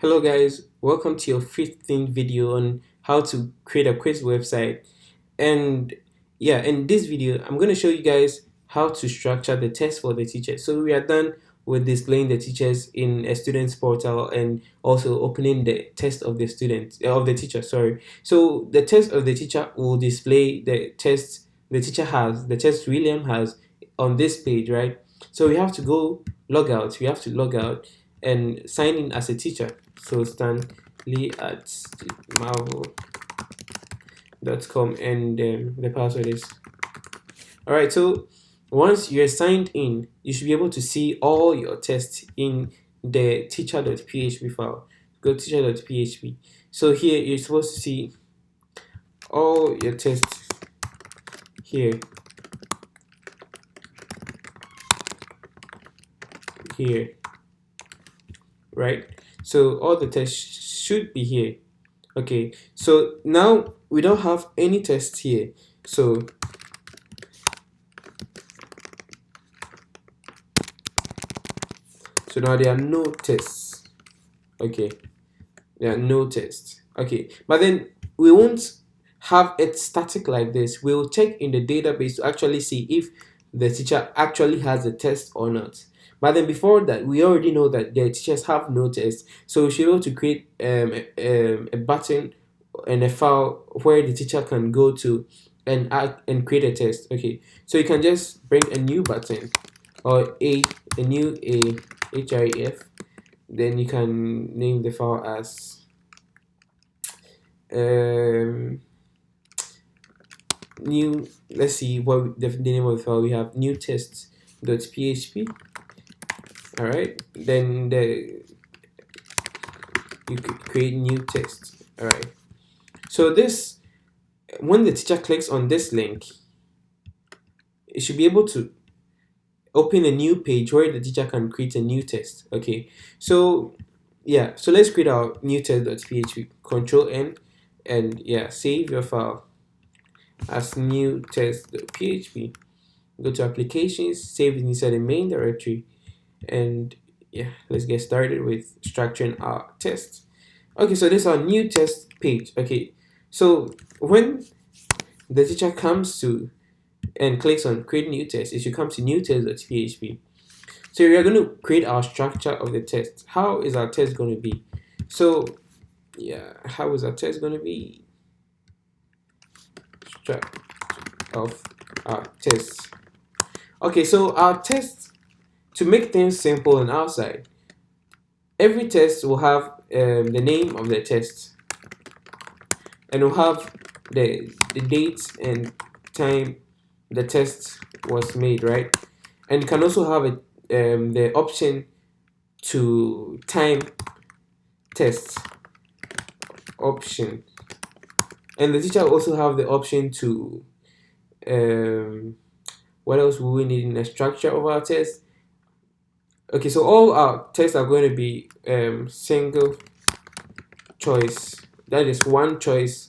Hello guys, welcome to your 15th video on how to create a quiz website. And yeah, in this video, I'm going to show you guys how to structure the test for the teacher. So we are done with displaying the teachers in a student's portal and also opening the test of the student of the teacher, sorry. So the test of the teacher will display the test the teacher has, the test William has on this page, right? So we have to go log out. We have to log out and sign in as a teacher. So Stanley at marvel.com, and the password is all right. So once you're signed in, you should be able to see all your tests in the teacher.php file. Go teacher.php. So here you're supposed to see all your tests here, here, right? So all the tests should be here. Okay, so now we don't have any tests here. So now there are no tests. Okay, there are no tests. Okay, but then we won't have it static like this. We'll check in the database to actually see if the teacher actually has a test or not. But then before that, we already know that the teachers have no test. So we should be able to create a button and a file where the teacher can go to and add and create a test. Okay, so you can just bring a new button or a new a href. Then you can name the file as new. Let's see what the name of the file we have. New tests.php. All right, then you could create new text. All right, so this, when the teacher clicks on this link, it should be able to open a new page where the teacher can create a new test. Okay, so yeah, so let's create our new test.php. Control N, and yeah, save your file as new test.php. Go to applications, save it inside the main directory, and yeah, let's get started with structuring our test. Okay, so this is our new test page. Okay, so when the teacher comes to and clicks on create new test, it should come to new test.php. So we are going to create our structure of the test. How is our test going to be? So yeah, how is our test going to be? Structure of our test. Okay, so our test, to make things simple on our side, every test will have the name of the test, and we'll have the date and time the test was made, right? And you can also have the option to time test option, and the teacher will also have the option to what else will we need in the structure of our test? Okay, so all our tests are going to be single choice. That is one choice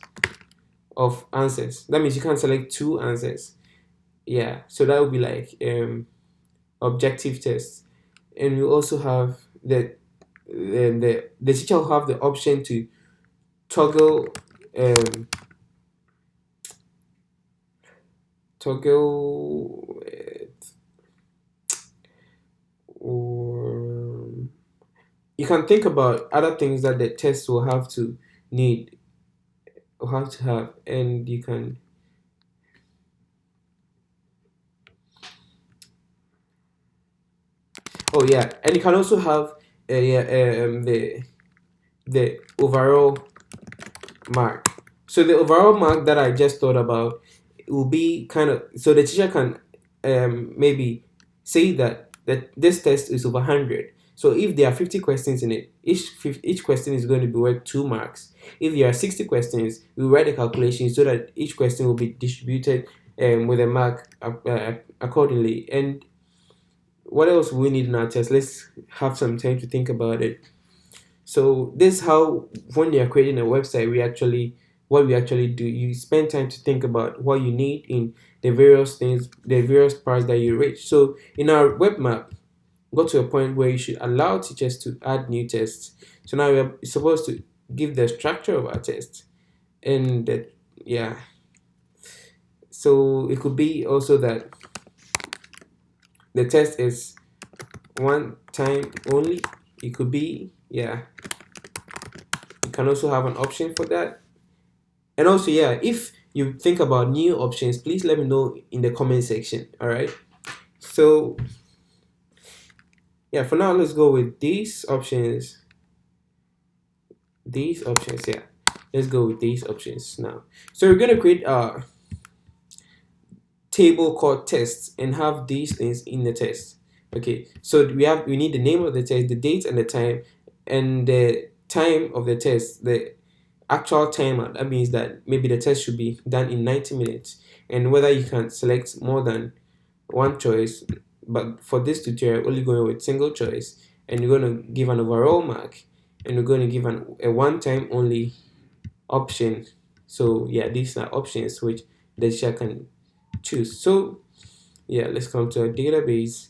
of answers. That means you can select two answers. Yeah, so that would be like objective tests. And we also have the teacher will have the option to toggle um, toggle or you can think about other things that the test will have to need or have to have, and you can oh yeah, and you can also have the overall mark. So the overall mark that I just thought about will be kind of, so the teacher can maybe say that this test is over 100. So if there are 50 questions in it, each question is going to be worth 2 marks. If there are 60 questions, we write a calculation so that each question will be distributed with a mark accordingly. And what else we need in our test? Let's have some time to think about it. So this is how, when you're creating a website, what we actually do. You spend time to think about what you need in the various things, the various parts that you reach. So in our web map, got to a point where you should allow teachers to add new tests. So now we're supposed to give the structure of our test, and that, yeah. So it could be also that the test is one time only. It could be, yeah. You can also have an option for that. And also, yeah, if you think about new options, please let me know in the comment section. All right. So yeah, for now, let's go with these options. These options, yeah. Let's go with these options now. So we're gonna create a table called tests and have these things in the test. Okay, so we need the name of the test, the date and the time, and the time of the test, the actual timer. That means that maybe the test should be done in 90 minutes, and whether you can select more than one choice. But for this tutorial, only going with single choice, and you're going to give an overall mark, and we're going to give a one time only option. So yeah, these are options which the teacher can choose. So yeah, let's come to our database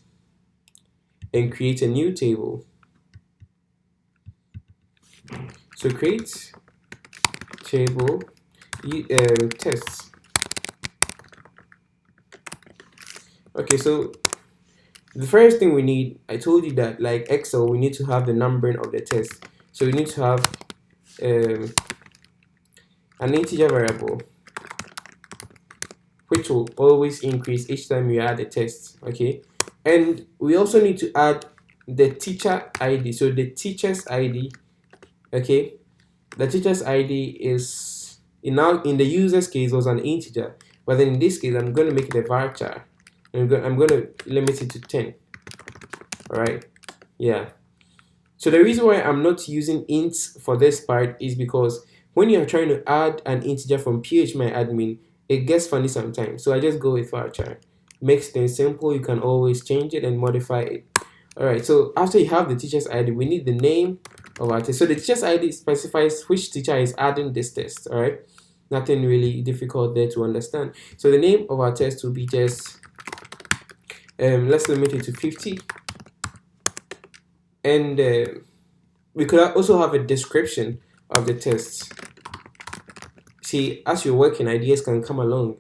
and create a new table. So create table tests. Okay, so the first thing we need, I told you that like Excel, we need to have the numbering of the test. So we need to have an integer variable which will always increase each time you add a test. Okay, and we also need to add the teacher ID. So the teacher's ID, okay, the teacher's ID is in the user's case was an integer, but then in this case I'm going to make it a varchar. I'm going to limit it to 10. All right, yeah. So the reason why I'm not using ints for this part is because when you're trying to add an integer from phmyadmin, it gets funny sometimes. So I just go with varchar. Makes things simple. You can always change it and modify it. All right. So after you have the teacher's ID, we need the name of our test. So the teacher's ID specifies which teacher is adding this test. All right. Nothing really difficult there to understand. So the name of our test will be just let's limit it to 50. And we could also have a description of the tests. See, as you're working, ideas can come along.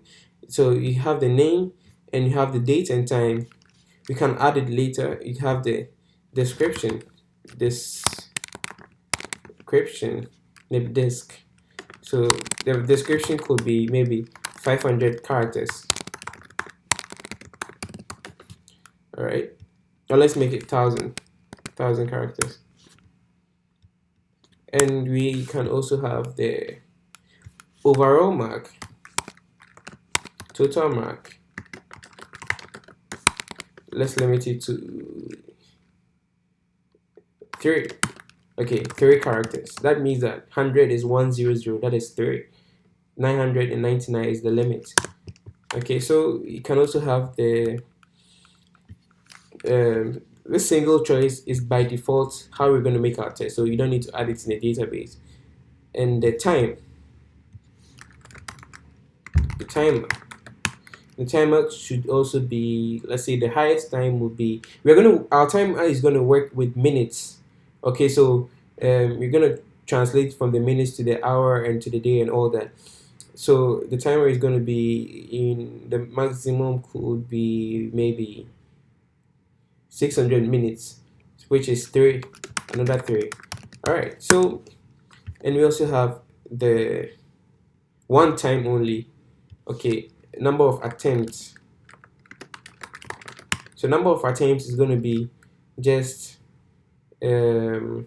So you have the name and you have the date and time. We can add it later. You have the description, the disk. So the description could be maybe 500 characters. All right, or let's make it 1,000 characters. And we can also have the overall mark, total mark. Let's limit it to 3. Okay, 3 characters. That means that 100 is 100. That is 3. 999 is the limit. Okay, so you can also have the this single choice is by default how we're going to make our test, so you don't need to add it in the database. And the time, the timer should also be, let's say the highest time would be, our timer is going to work with minutes. Okay, so you're going to translate from the minutes to the hour and to the day and all that. So the timer is going to be in the maximum could be maybe 600 minutes, which is 3, another 3. All right, so, and we also have the one time only. Okay, number of attempts. So number of attempts is going to be just 1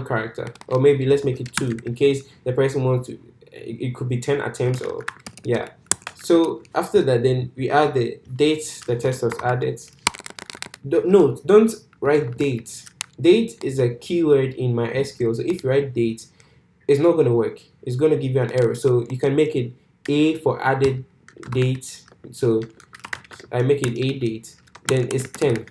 character, or maybe let's make it 2 in case the person wants to, it could be 10 attempts, or yeah. So after that, then we add the date the test was added. Don't write date. Date is a keyword in MySQL. So if you write date, it's not going to work. It's going to give you an error. So you can make it A for added date. So I make it A date. Then it's 10.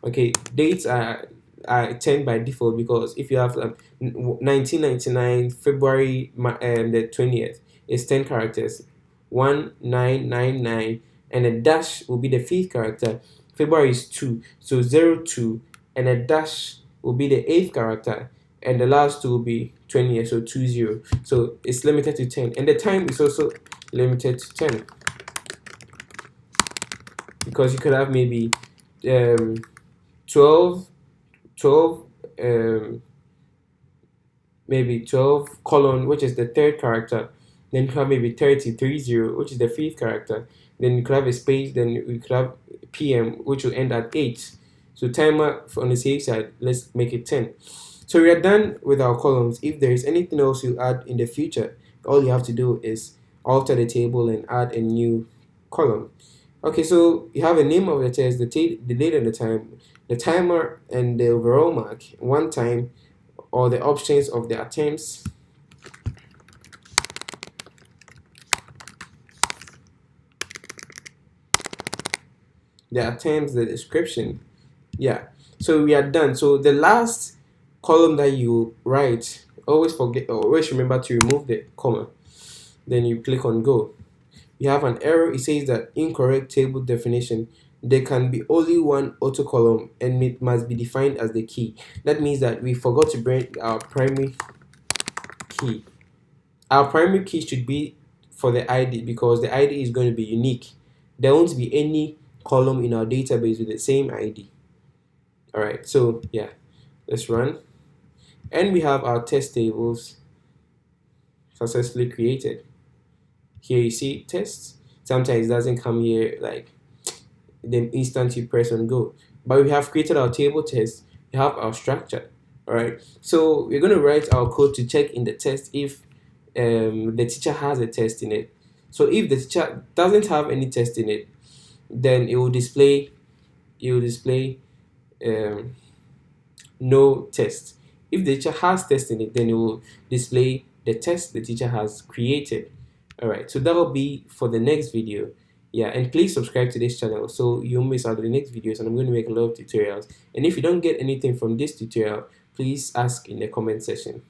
Okay, dates are 10 by default, because if you have 1999 February the 20th, it's 10 characters. 1999, and a dash will be the 5th character, February is 2, so 02, and a dash will be the eighth character, and the last two will be 20, so 20. So it's limited to 10, and the time is also limited to 10, because you could have maybe 12, 12, maybe 12 colon, which is the third character. Then you have maybe 30, 30, which is the fifth character. Then you could have a space, then you could have PM, which will end at 8. So timer on the safe side, let's make it 10. So we are done with our columns. If there is anything else you add in the future, all you have to do is alter the table and add a new column. Okay, so you have a name of the test, the date and the time, the timer and the overall mark, one time, or the options of the attempts, the description. Yeah, so we are done. So the last column that you write, always remember to remove the comma. Then you click on go. You have an error. It says that incorrect table definition. There can be only one auto column and it must be defined as the key. That means that we forgot to bring our primary key. Our primary key should be for the ID, because the ID is going to be unique. There won't be any column in our database with the same ID. Alright, so yeah, let's run. And we have our test tables successfully created. Here you see tests. Sometimes it doesn't come here like the instant you press on go. But we have created our table test. We have our structure. Alright, so we're going to write our code to check in the test if the teacher has a test in it. So if the teacher doesn't have any test in it, then it will display no test. If the teacher has test in it, then it will display the test the teacher has created. Alright, so that will be for the next video. Yeah, and please subscribe to this channel so you won't miss out on the next videos, and I'm going to make a lot of tutorials. And if you don't get anything from this tutorial, please ask in the comment section.